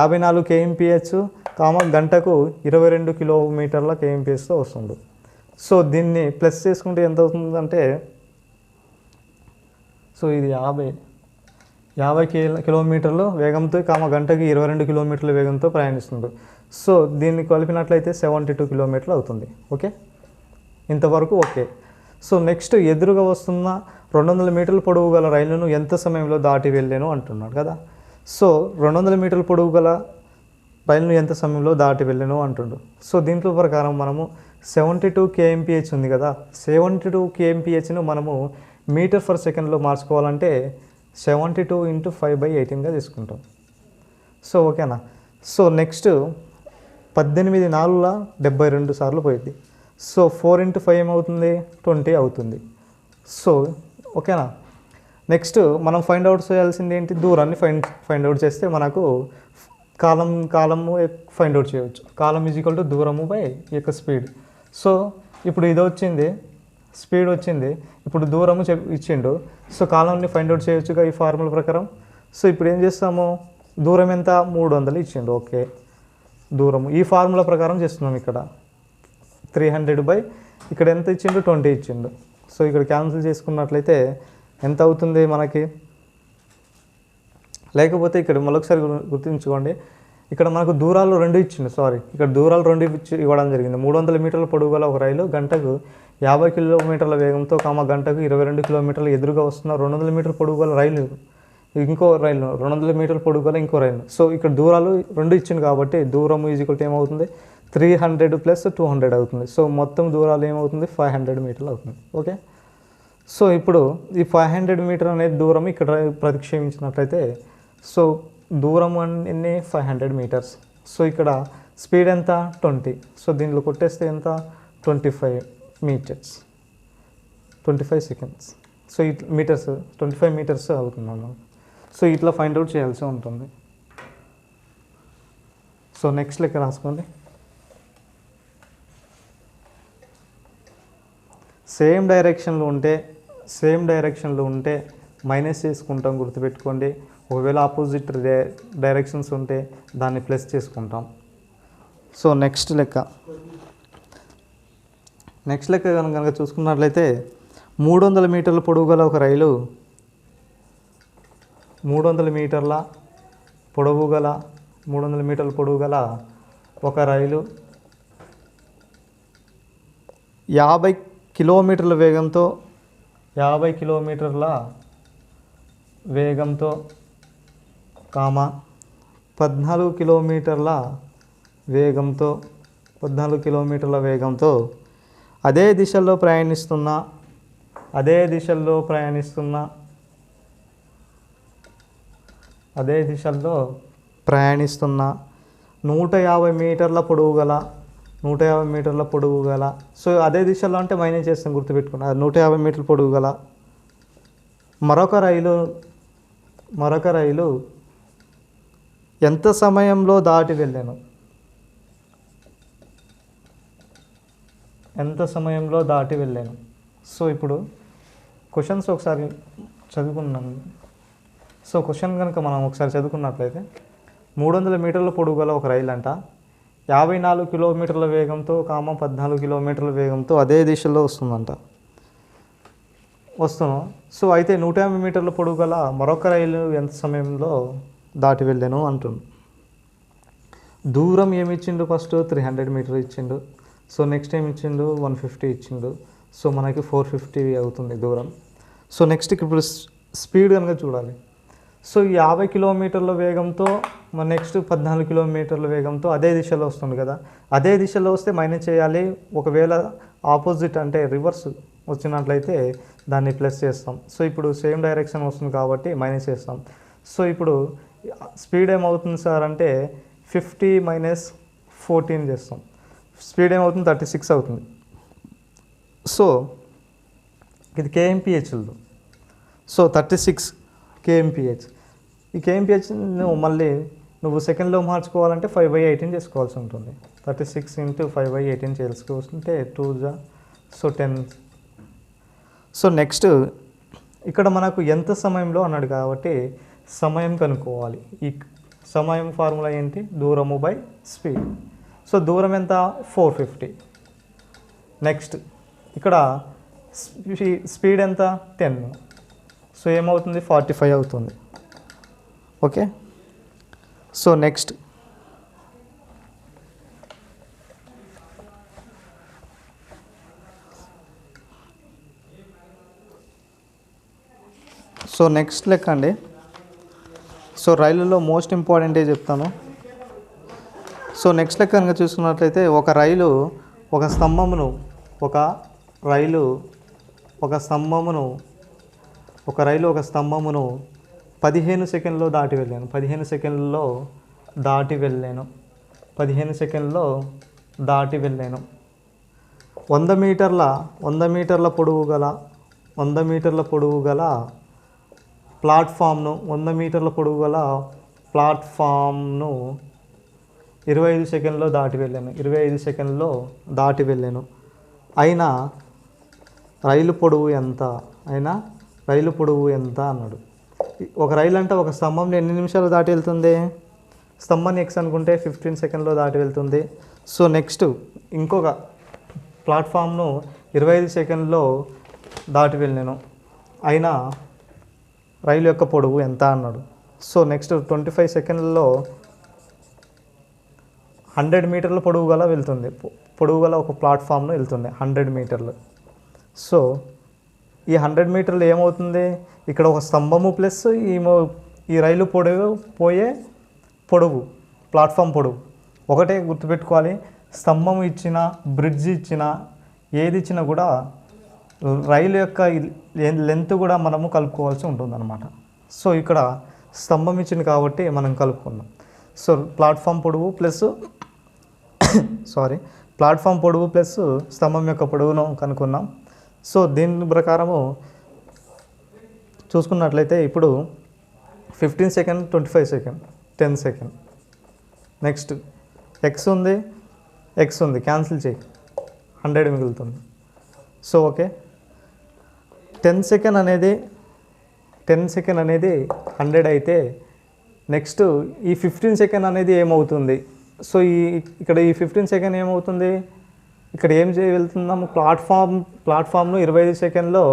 54 kmph గంటకు 22 కిలోమీటర్ల kmpHతో వస్తుంది. సో దీన్ని ప్లస్ చేసుకుంటే ఎంత అవుతుందంటే, సో ఇది 50 కిలోమీటర్లు వేగంతో గంటకి 22 కిలోమీటర్ల వేగంతో ప్రయాణిస్తుంది. సో దీన్ని కలిపినట్లయితే 72 కిలోమీటర్లు అవుతుంది. ఓకే, ఇంతవరకు ఓకే. సో నెక్స్ట్ ఎదురుగా వస్తున్న 200 మీటర్ల పొడవు గల రైలును ఎంత సమయంలో దాటి వెళ్ళాను అంటున్నాడు కదా. సో 200 మీటర్ల పొడవు గల రైలును ఎంత సమయంలో దాటి వెళ్ళాను అంటుండు. సో దీంట్లో ప్రకారం మనము 72 kmph ఉంది కదా, 72 kmpHను మనము మీటర్ పర్ సెకండ్లో మార్చుకోవాలంటే 72 × 5/18గా తీసుకుంటాం. సో ఓకేనా. సో నెక్స్ట్ 18 4 72 సార్లు పోయింది. సో 4 × 5 ఏమవుతుంది 20 అవుతుంది. సో ఓకేనా. నెక్స్ట్ మనం ఫైండ్ అవుట్ చేయాల్సింది ఏంటి, దూరాన్ని ఫైండ్ అవుట్ చేస్తే మనకు కాలము ఫైండ్ అవుట్ చేయవచ్చు. కాలం ఈజ్ ఈక్వల్ టు దూరము బై ఈ యొక్క స్పీడ్. సో ఇప్పుడు ఇది వచ్చింది, స్పీడ్ వచ్చింది, ఇప్పుడు దూరము ఇచ్చిండు. సో కాలంని ఫైండ్ అవుట్ చేయొచ్చుగా ఈ ఫార్ములా ప్రకారం. సో ఇప్పుడు ఏం చేస్తాము, దూరం ఎంత 300 ఇచ్చిండు. ఓకే, దూరము ఈ ఫార్ములా ప్రకారం చేస్తున్నాం. ఇక్కడ 300 ఇక్కడ ఎంత ఇచ్చిండు 20 ఇచ్చిండు. సో ఇక్కడ క్యాన్సిల్ చేసుకున్నట్లయితే ఎంత అవుతుంది మనకి, లేకపోతే ఇక్కడ మరొకసారి గుర్తుంచుకోండి, ఇక్కడ మనకు దూరాలు 2 ఇచ్చిండు. ఇక్కడ దూరాలు 2 ఇవ్వడం జరిగింది. 300 మీటర్ల పొడవు గల ఒక రైలు గంటకు 50 కిలోమీటర్ల వేగంతో గంటకు 22 కిలోమీటర్లు ఎదురుగా వస్తున్న 200 మీటర్ల పొడవు గల రైలు ఇంకో రైలు 200 మీటర్ల పొడుగు గల ఇంకో రైలు. సో ఇక్కడ దూరాలు రెండు ఇచ్చింది కాబట్టి దూరం ఈజ్వల్ ఏమవుతుంది 300 + 200 అవుతుంది. సో మొత్తం దూరాలు ఏమవుతుంది 500 మీటర్లు అవుతుంది. ఓకే, సో ఇప్పుడు ఈ 500 మీటర్ అనేది దూరం ఇక్కడ ప్రతిక్షేపించినట్లయితే సో దూరం ఎన్ని 500 మీటర్స్. సో ఇక్కడ స్పీడ్ ఎంత 20. సో దీంట్లో కొట్టేస్తే ఎంత 25 meters 25 seconds. So meters 25 meters అవుతుంది అన్నమాట. సో ఇట్లా ఫైండ్ అవుట్ చేయాల్సి ఉంటుంది. సో నెక్స్ట్ లెక్క రాసుకోండి. సేమ్ డైరెక్షన్లో ఉంటే మైనస్ చేసుకుంటాం, గుర్తుపెట్టుకోండి. ఒకవేళ ఆపోజిట్ డైరెక్షన్స్ ఉంటే దాన్ని ప్లస్ చేసుకుంటాం. సో నెక్స్ట్ లెక్క కనుక చూసుకున్నట్లయితే 300 మీటర్ల పొడవు గల ఒక రైలు 300 మీటర్ల పొడవు గల ఒక రైలు 50 కిలోమీటర్ల వేగంతో 14 కిలోమీటర్ల వేగంతో అదే దిశలో ప్రయాణిస్తున్న 150 మీటర్ల పొడవు గల సో అదే దిశలో అంటే మైనస్ చేస్తాం, గుర్తుపెట్టుకున్నా. 150 మీటర్ల పొడవు గల మరొక రైలు ఎంత సమయంలో దాటి వెళ్ళాను. సో ఇప్పుడు క్వశ్చన్స్ ఒకసారి చదువుకున్నాను. సో క్వశ్చన్ కనుక మనం ఒకసారి చదువుకున్నట్లయితే 300 మీటర్ల పొడవు గల ఒక రైలు అంట 54 కిలోమీటర్ల వేగంతో 14 కిలోమీటర్ల వేగంతో అదే దిశలో వస్తున్నాం. సో అయితే 150 మీటర్ల పొడవు గల మరొక రైలు ఎంత సమయంలో దాటి వెళ్ళాను అంటుండు. దూరం ఏమి ఇచ్చిండు, ఫస్ట్ 300 మీటర్ ఇచ్చిండు. సో నెక్స్ట్ ఏమి ఇచ్చిండు 150 ఇచ్చిండు. సో మనకి 450 అవుతుంది దూరం. సో నెక్స్ట్ ఇప్పుడు స్పీడ్ కనుక చూడాలి. సో 50 కిలోమీటర్ల వేగంతో నెక్స్ట్ 14 కిలోమీటర్ల వేగంతో అదే దిశలో వస్తుంది కదా. అదే దిశలో వస్తే మైనస్ చేయాలి. ఒకవేళ ఆపోజిట్ అంటే రివర్స్ వచ్చినట్లయితే దాన్ని ప్లస్ చేస్తాం. సో ఇప్పుడు సేమ్ డైరెక్షన్ వస్తుంది కాబట్టి మైనస్ చేస్తాం. సో ఇప్పుడు స్పీడ్ ఏమవుతుంది సార్ అంటే 50 - 14 చేస్తాం. స్పీడ్ ఏమవుతుంది 36 అవుతుంది. సో ఇది KMPHలో. So 36 KMPH. ఈ KMPH మళ్ళీ నువ్వు సెకండ్లో మార్చుకోవాలంటే 5/18 చేసుకోవాల్సి ఉంటుంది. 36 × 5/18 చేసుకుంటే 2 సో 10. సో నెక్స్ట్ ఇక్కడ మనకు ఎంత సమయంలో అన్నాడు కాబట్టి సమయం కనుక్కోవాలి. ఈ సమయం ఫార్ములా ఏంటి, దూరము బై స్పీడ్. సో దూరం ఎంత 450. నెక్స్ట్ ఇక్కడ స్పీడ్ ఎంత 10. సో ఏమవుతుంది 45 అవుతుంది. ఓకే, సో నెక్స్ట్ లెక్క అండి. సో రైలులో మోస్ట్ ఇంపార్టెంటే చెప్తాను. సో నెక్స్ట్ లెక్క కనుక చూసుకున్నట్లయితే ఒక రైలు ఒక స్తంభమును 15 సెకండ్లో దాటి వెళ్ళాను. 15 సెకండ్లో దాటి వెళ్ళాను. 100 మీటర్ల పొడవు గల ప్లాట్ఫామ్ను 25 సెకండ్లో దాటి వెళ్ళాను. అయినా రైలు పొడవు ఎంత అన్నాడు. ఒక రైలు అంటే ఒక స్తంభంని ఎన్ని నిమిషాలు దాటి వెళ్తుంది, స్తంభాన్ని X అనుకుంటే 15 సెకండ్లో దాటి వెళ్తుంది. సో నెక్స్ట్ ఇంకొక ప్లాట్ఫామ్ను 25 సెకండ్లో దాటి వెళ్ళాను. అయినా రైలు యొక్క పొడవు ఎంత అన్నాడు. సో నెక్స్ట్ 25 సెకండ్లలో 100 మీటర్ల పొడవు గల ఒక ప్లాట్ఫామ్ను వెళ్తుంది 100 మీటర్లు. సో ఈ 100 మీటర్లు ఏమవుతుంది, ఇక్కడ ఒక స్తంభము ప్లస్ ఈ రైలు పోయే పొడవు, ప్లాట్ఫామ్ పొడవు ఒకటే గుర్తుపెట్టుకోవాలి. స్తంభం ఇచ్చిన, బ్రిడ్జ్ ఇచ్చిన, ఏది ఇచ్చినా కూడా రైలు యొక్క లెంత్ కూడా మనము కలుపుకోవాల్సి ఉంటుందన్నమాట. సో ఇక్కడ స్తంభం ఇచ్చింది కాబట్టి మనం కలుపుకున్నాం. సో ప్లాట్ఫామ్ పొడవు ప్లస్ ప్లాట్ఫామ్ పొడవు ప్లస్ స్తంభం యొక్క పొడవును కనుక్కున్నాం. సో దీని ప్రకారము చూసుకున్నట్లయితే ఇప్పుడు 15 second, 25 second, 10 second. Next X ఉంది క్యాన్సిల్ చేయి, 100 మిగులుతుంది. సో ఓకే, 10 సెకండ్ అనేది 100 అయితే నెక్స్ట్ ఈ 15 సెకండ్ అనేది ఏమవుతుంది? సో ఇక్కడ ఈ 15 సెకండ్ ఏమవుతుంది? ఇక్కడ ఏం వెళ్తున్నాము, ప్లాట్ఫామ్ను 25 సెకండ్లో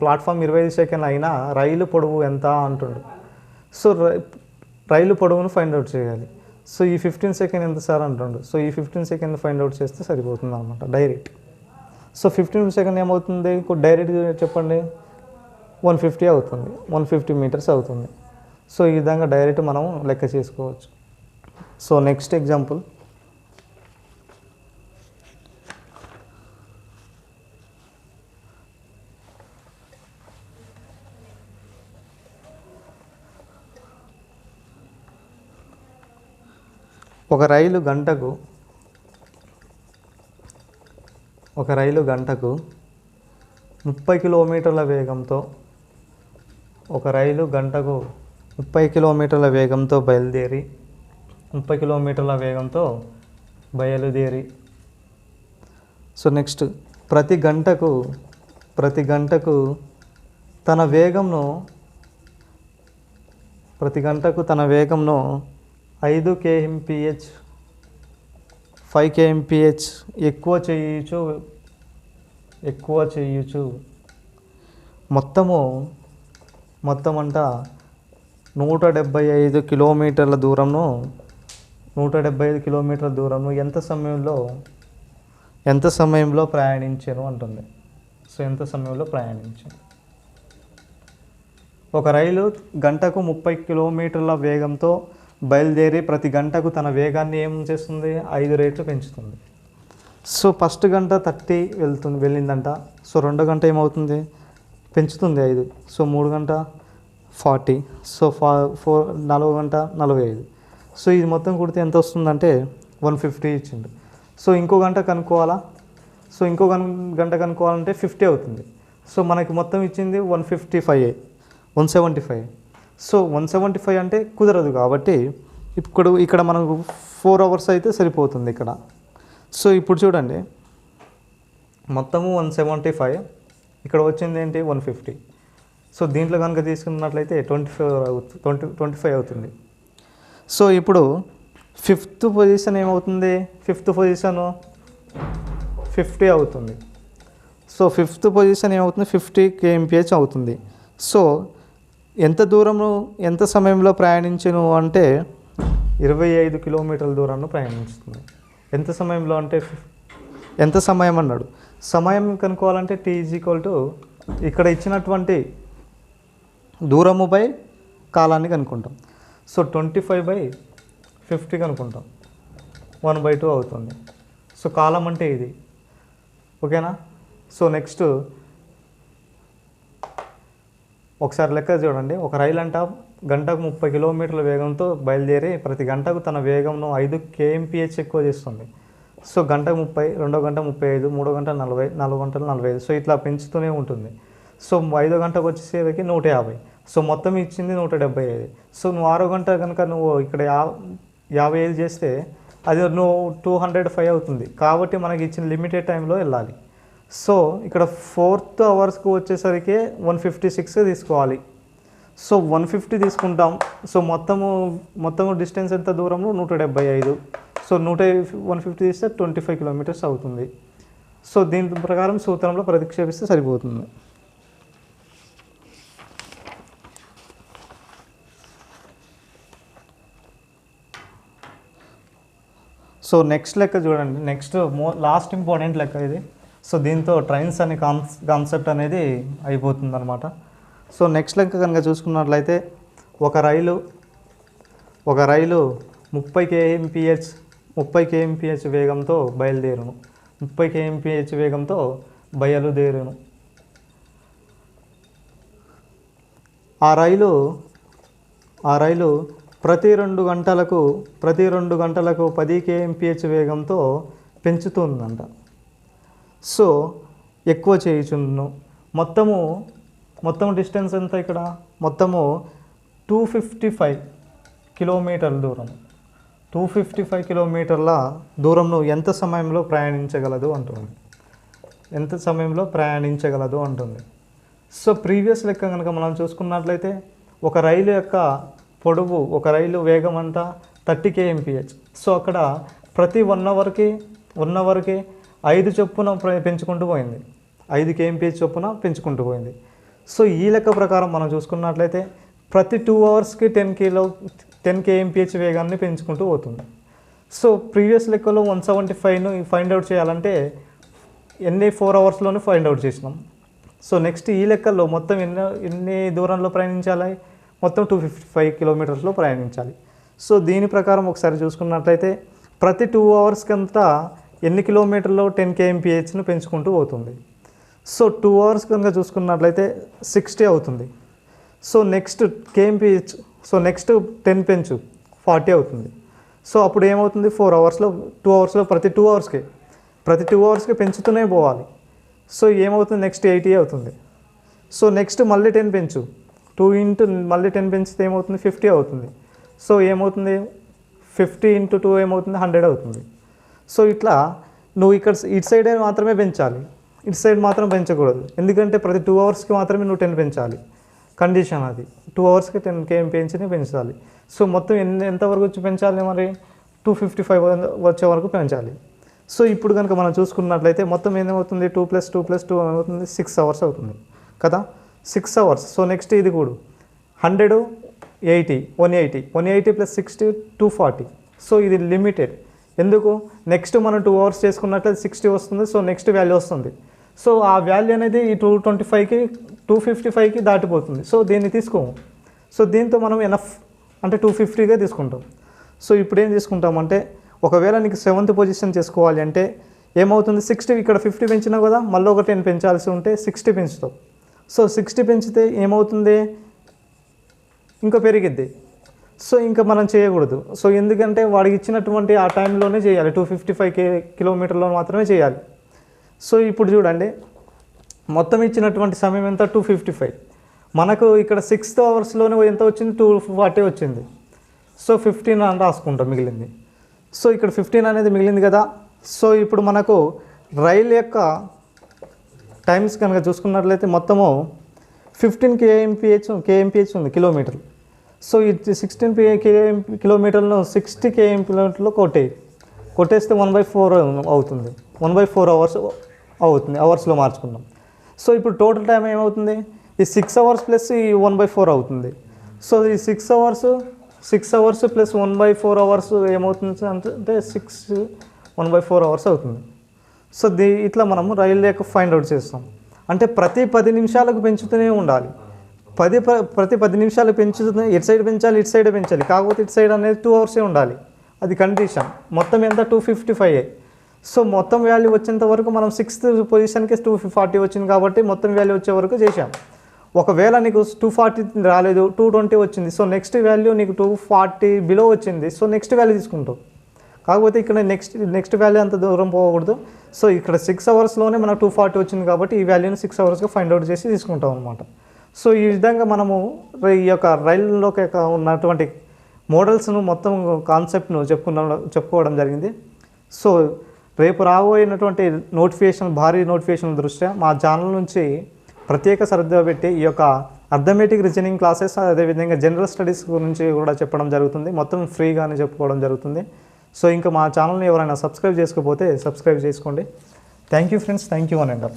ప్లాట్ఫామ్ 25 సెకండ్ అయినా రైలు పొడవు ఎంత అంటుండు. సో రైలు పొడవును ఫైండ్ అవుట్ చేయాలి. సో ఈ 15 సెకండ్ ఎంత సార్ అంటుండు. సో ఈ 15 సెకండ్ ఫైండ్ అవుట్ చేస్తే సరిపోతుంది అనమాట డైరెక్ట్. సో 15 సెకండ్ ఏమవుతుంది డైరెక్ట్ చెప్పండి, 150 అవుతుంది, 150 మీటర్స్ అవుతుంది. సో ఈ విధంగా డైరెక్ట్ మనం లెక్క చేసుకోవచ్చు. సో నెక్స్ట్ ఎగ్జాంపుల్, ఒక రైలు గంటకు 30 కిలోమీటర్ల వేగంతో బయలుదేరి 30 కిలోమీటర్ల వేగంతో బయలుదేరి సో నెక్స్ట్ ప్రతి గంటకు తన వేగంను 5 kmph 5 kmph ఎక్కువ చేయొచ్చు మొత్తం అంట 175 కిలోమీటర్ల దూరంను ఎంత సమయంలో ప్రయాణించాను అంటుంది. సో ఎంత సమయంలో ప్రయాణించాను. ఒక రైలు గంటకు 30 కిలోమీటర్ల వేగంతో బయలుదేరి ప్రతి గంటకు తన వేగాన్ని ఏం చేస్తుంది, 5 రెట్లు పెంచుతుంది. సో ఫస్ట్ గంట 30 వెళ్ళిందంట. సో రెండో గంట ఏమవుతుంది, పెంచుతుంది 5. సో 3 గంట 40. సో 4 గంట 45. సో ఇది మొత్తం కుడితే ఎంత వస్తుందంటే 150 ఇచ్చిండు. సో ఇంకో గంట కనుక్కోవాలా. సో ఇంకో గంట కనుక్కోవాలంటే 50 అవుతుంది. సో మనకి మొత్తం ఇచ్చింది 175. సో 175 అంటే కుదరదు కాబట్టి ఇక్కడ మనకు 4 అవర్స్ అయితే సరిపోతుంది ఇక్కడ. సో ఇప్పుడు చూడండి, మొత్తము 175, ఇక్కడ వచ్చింది ఏంటి 150. సో దీంట్లో కనుక తీసుకున్నట్లయితే 25 అవుతుంది. సో ఇప్పుడు 5th పొజిషన్ ఏమవుతుంది, 5th పొజిషను 50 అవుతుంది. సో 5th పొజిషన్ ఏమవుతుంది, 50 kmph అవుతుంది. సో ఎంత సమయంలో ప్రయాణించను అంటే 25 కిలోమీటర్ల దూరాన్ని ప్రయాణిస్తుంది. ఎంత సమయంలో అంటే ఎంత సమయం అన్నాడు. సమయం కనుక్కోవాలంటే T = ఇక్కడ ఇచ్చినటువంటి దూరము బై కాలాన్ని కనుక్కుంటాం. సో 25/50 కనుక్కుంటాం, 1/2 అవుతుంది. సో కాలం అంటే ఇది, ఓకేనా. సో నెక్స్ట్ ఒకసారి లెక్క చూడండి. ఒక రైలు అంట గంటకు 30 కిలోమీటర్ల వేగంతో బయలుదేరి ప్రతి గంటకు తన వేగంను 5 kmph ఎక్కువ చేస్తుంది. సో గంటకు 30, రెండో గంట 35, మూడో గంట 40, 4 గంటలు 45. సో ఇట్లా పెంచుతూనే ఉంటుంది. సో 5వ గంటకు వచ్చేసరికి 150. సో మొత్తం ఇచ్చింది 175. సో నువ్వు 6వ గంట కనుక నువ్వు ఇక్కడ 55 చేస్తే అది నువ్వు 205 అవుతుంది. కాబట్టి మనకి ఇచ్చిన లిమిటెడ్ టైంలో వెళ్ళాలి. సో ఇక్కడ 4th అవర్స్కి వచ్చేసరికి 156 తీసుకోవాలి. సో 150 తీసుకుంటాం. సో మొత్తము డిస్టెన్స్ ఎంత దూరము 175. సో 150 తీస్తే 25 కిలోమీటర్స్ అవుతుంది. సో దీని ప్రకారం సూత్రంలో ప్రతిక్షేపిస్తే సరిపోతుంది. సో నెక్స్ట్ లెక్క చూడండి, నెక్స్ట్ లాస్ట్ ఇంపార్టెంట్ లెక్క ఇది. సో దీంతో ట్రైన్స్ అనే కాన్సెప్ట్ అనేది అయిపోతుంది అనమాట. సో నెక్స్ట్ లెక్క కనుక చూసుకున్నట్లయితే ఒక రైలు 30 kmph వేగంతో బయలుదేరును. 30 kmph వేగంతో బయలుదేరును. ఆ రైలు ప్రతి 2 గంటలకు 10 kmph వేగంతో పెంచుతుందంట. సో ఎక్కువ చేయుచుండును. మొత్తం డిస్టెన్స్ ఎంత ఇక్కడ? మొత్తము 255 కిలోమీటర్ల దూరం. 255 కిలోమీటర్ల దూరంను ఎంత సమయంలో ప్రయాణించగలదు అంటుంది. సో ప్రీవియస్ లెక్క కనుక మనం చూసుకున్నట్లయితే ఒక రైలు యొక్క పొడవు, ఒక రైలు వేగం అంతా 30 kmph. సో అక్కడ ప్రతి 1 అవర్కి 5 చొప్పున పెంచుకుంటూ పోయింది. 5 kmph చొప్పున పెంచుకుంటూ పోయింది. సో ఈ లెక్క ప్రకారం మనం చూసుకున్నట్లయితే ప్రతి 2 అవర్స్కి 10 kmph వేగాన్ని పెంచుకుంటూ పోతుంది. సో ప్రీవియస్ లెక్కలో 175ను ఫైండ్ అవుట్ చేయాలంటే 4 అవర్స్లోనే ఫైండ్ అవుట్ చేసినాం. సో నెక్స్ట్ ఈ లెక్కల్లో మొత్తం ఎన్ని దూరంలో ప్రయాణించాలి? మొత్తం 255 కిలోమీటర్స్లో ప్రయాణించాలి. సో దీని ప్రకారం ఒకసారి చూసుకున్నట్లయితే ప్రతి 2 అవర్స్కి అంతా ఎన్ని కిలోమీటర్లో 10 kmphను పెంచుకుంటూ పోతుంది. సో 2 అవర్స్ కనుక చూసుకున్నట్లయితే 60 అవుతుంది. So next kmph, so next 10 పెంచు 40 అవుతుంది. సో అప్పుడు ఏమవుతుంది? 2 అవర్స్లో ప్రతి 2 అవర్స్కి పెంచుతూనే పోవాలి. సో ఏమవుతుంది? నెక్స్ట్ 80 అవుతుంది. సో నెక్స్ట్ మళ్ళీ 10 పెంచు, 2 ఇంటూ మళ్ళీ 10 పెంచితే ఏమవుతుంది? 50 అవుతుంది. సో ఏమవుతుంది? 50 ఇంటూ 2 ఏమవుతుంది? 100 అవుతుంది. సో ఇట్లా నువ్వు ఇటు సైడ్ మాత్రమే పెంచాలి, ఇటు సైడ్ మాత్రం పెంచకూడదు. ఎందుకంటే ప్రతి 2 అవర్స్కి మాత్రమే నువ్వు 10 పెంచాలి. కండిషన్ అది. 2 అవర్స్కి 10 kmph పెంచాలి. సో మొత్తం ఎంతవరకు వచ్చి పెంచాలి? మరి 255 వచ్చే వరకు పెంచాలి. సో ఇప్పుడు కనుక మనం చూసుకున్నట్లయితే మొత్తం ఏమవుతుంది? 2 + 2 + 2 ఏమవుతుంది? 6 అవర్స్ అవుతుంది కదా, 6 అవర్స్. సో నెక్స్ట్ ఇది కూడా 180 + 60 240. సో ఇది లిమిటెడ్. ఎందుకు? నెక్స్ట్ మనం 2 అవర్స్ చేసుకున్నట్లయితే 60 వస్తుంది. సో నెక్స్ట్ వాల్యూ వస్తుంది. సో ఆ వాల్యూ అనేది ఈ 255కి దాటిపోతుంది. సో దీన్ని తీసుకోము. సో దీంతో మనం ఎనఫ్ అంటే 250గా తీసుకుంటాం. సో ఇప్పుడు ఏం తీసుకుంటామంటే ఒకవేళ నీకు 7th పొజిషన్ చేసుకోవాలి అంటే ఏమవుతుంది? 60 ఇక్కడ 50 పెంచినావు కదా, మళ్ళీ ఒక 10 పెంచాల్సి ఉంటే 60 పెంచుతావు. సో 60 పెంచితే ఏమవుతుంది? ఇంకా పెరిగిద్ది. సో ఇంకా మనం చేయకూడదు. సో ఎందుకంటే వాడికి ఇచ్చినటువంటి ఆ టైంలోనే చేయాలి, 255 కిలోమీటర్లో మాత్రమే చేయాలి. సో ఇప్పుడు చూడండి, మొత్తం ఇచ్చినటువంటి సమయం ఎంత? 255. మనకు ఇక్కడ 6th అవర్స్లోనే ఎంత వచ్చింది? 240 వచ్చింది. సో 15 అని రాసుకుంటాం మిగిలింది. సో ఇక్కడ 15 అనేది మిగిలింది కదా. సో ఇప్పుడు మనకు రైలు యొక్క టైమ్స్ కనుక చూసుకున్నట్లయితే మొత్తము 15 kmph ఉంది కిలోమీటర్లు. సో ఈ 16 కిలోమీటర్లను 60 kmpలో కొట్టేస్తే 1/4 అవుతుంది. 1/4 అవర్స్ అవుతుంది, అవర్స్లో మార్చుకుందాం. సో ఇప్పుడు టోటల్ టైం ఏమవుతుంది? ఈ 6 అవర్స్ ప్లస్ ఈ 1/4 అవుతుంది. సో ఈ 6 అవర్స్ ప్లస్ 1/4 అవర్స్ ఏమవుతుంది అంటే 1/4 అవర్స్ అవుతుంది. సో ఇట్లా మనము రైలు యొక్క ఫైండ్ అవుట్ చేస్తాం. అంటే ప్రతి 10 నిమిషాలకు పెంచుతూనే ఉండాలి. ప్రతి 10 నిమిషాలు పెంచుతూనే ఇటు సైడ్ పెంచాలి, ఇటు సైడ్ పెంచాలి. కాకపోతే ఇటు సైడ్ అనేది 2 అవర్సే ఉండాలి. అది కండిషన్. మొత్తం ఎంత? 255. సో మొత్తం వాల్యూ వచ్చేంత వరకు మనం 6th పొజిషన్కి 240 వచ్చింది కాబట్టి మొత్తం వాల్యూ వచ్చే వరకు చేసాం. ఒకవేళ నీకు 240 రాలేదు, 220 వచ్చింది. సో నెక్స్ట్ వాల్యూ నీకు 240 బిలో వచ్చింది. సో నెక్స్ట్ వాల్యూ తీసుకుంటావు. కాకపోతే ఇక్కడ నెక్స్ట్ వాల్యూ అంత దూరం పోకూడదు. సో ఇక్కడ 6 అవర్స్లోనే మనకు 240 వచ్చింది కాబట్టి ఈ వాల్యూని 6 అవర్స్గా ఫైండ్ అవుట్ చేసి తీసుకుంటాం అనమాట. సో ఈ విధంగా మనము ఈ యొక్క రైలులోకి ఉన్నటువంటి మోడల్స్ను మొత్తం కాన్సెప్ట్ను చెప్పుకోవడం జరిగింది. సో రేపు రాబోయినటువంటి భారీ నోటిఫికేషన్ దృష్ట్యా మా ఛానల్ నుంచి ప్రత్యేక శ్రద్ధ పెట్టి ఈ యొక్క అర్థమెటిక్ రీజనింగ్ క్లాసెస్, అదేవిధంగా జనరల్ స్టడీస్ గురించి కూడా చెప్పడం జరుగుతుంది. మొత్తం ఫ్రీగానే చెప్పుకోవడం జరుగుతుంది. సో ఇంకా మా ఛానల్ని ఎవరైనా సబ్స్క్రైబ్ చేసుకోకపోతే సబ్స్క్రైబ్ చేసుకోండి. Thank you friends, thank you అని అంటారు.